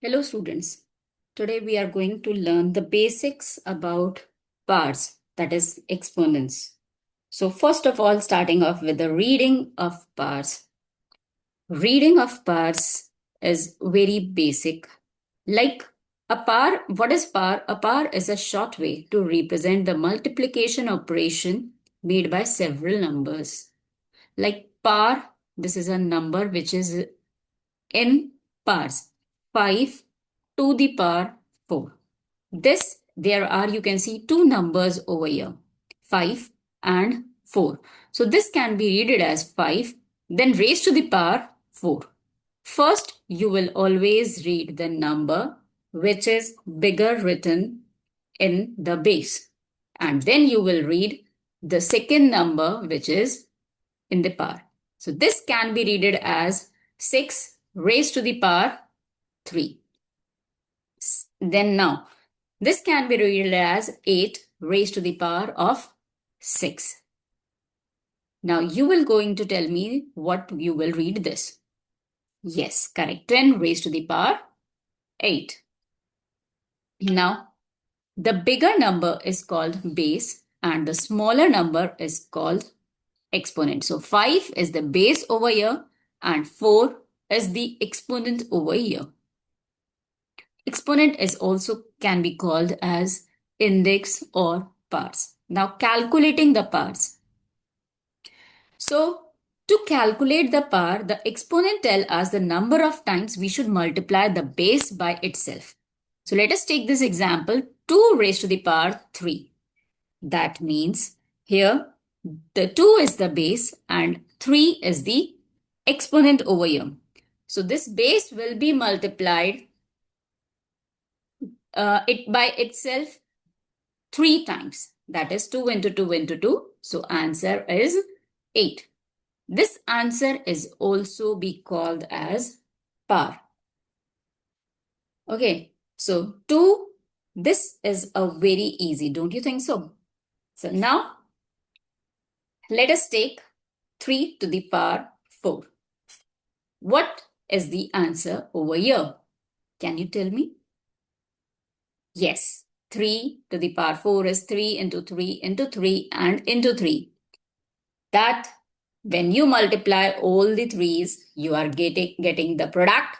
Hello students. Today we are going to learn the basics about powers, that is exponents. So first of all, starting off with the reading of powers. Reading of powers is very basic. Like a power, what is power? A power is a short way to represent the multiplication operation made by several numbers. Like power, this is a number which is in powers. 5 to the power 4. This, there are, you can see two numbers over here, 5 and 4. So this can be read as 5, then raised to the power 4. First, you will always read the number which is bigger written in the base. And then you will read the second number which is in the power. So this can be read as 6 raised to the power 3. Then now, this can be read as 8 raised to the power of 6. Now you will going to tell me what you will read this. Yes, correct. 10 raised to the power 8. Now, the bigger number is called base and the smaller number is called exponent. So 5 is the base over here and 4 is the exponent over here. Exponent is also can be called as index or powers. Now calculating the powers. So to calculate the power, the exponent tell us the number of times we should multiply the base by itself. So let us take this example, 2 raised to the power 3. That means here the 2 is the base and 3 is the exponent over here. So this base will be multiplied it by itself 3 times. That is 2 into 2 into 2. So answer is 8. This answer is also be called as power. Okay, so 2, this is a very easy, don't you think so? So now, let us take 3 to the power 4. What is the answer over here? Can you tell me? Yes, 3 to the power 4 is 3 into 3 into 3 and into 3. That when you multiply all the 3's, you are getting the product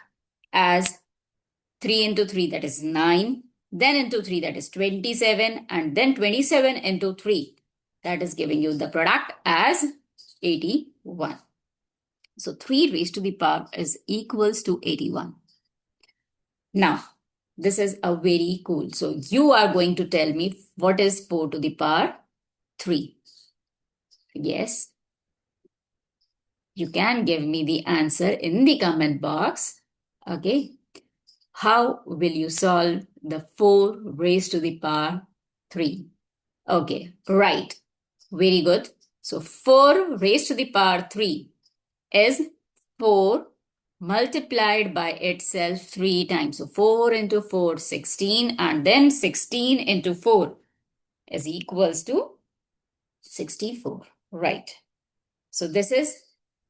as 3 into 3, that is 9. Then into 3, that is 27. And then 27 into 3, that is giving you the product as 81. So 3 raised to the power is equals to 81. Now, this is a very cool. So you are going to tell me what is 4 to the power 3. Yes. You can give me the answer in the comment box. Okay. How will you solve the 4 raised to the power 3? Okay, right. Very good. So 4 raised to the power 3 is 4 multiplied by itself 3 times. So 4 into 4, 16, and then 16 into 4 is equals to 64. Right. So this is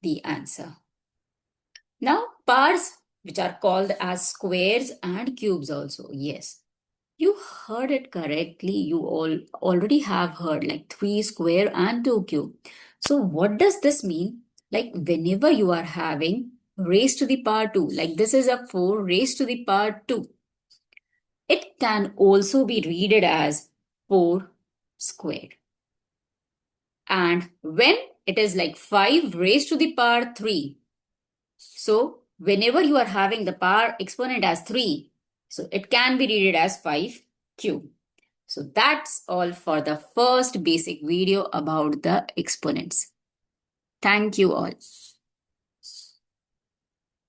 the answer. Now powers, which are called as squares and cubes also. Yes, you heard it correctly. You all already have heard like 3 square and 2 cube. So what does this mean? Like whenever you are having raised to the power 2, like this is a 4 raised to the power 2. It can also be read as 4 squared. And when it is like 5 raised to the power 3, so whenever you are having the power exponent as 3, so it can be read as 5 cube. So that's all for the first basic video about the exponents. Thank you all.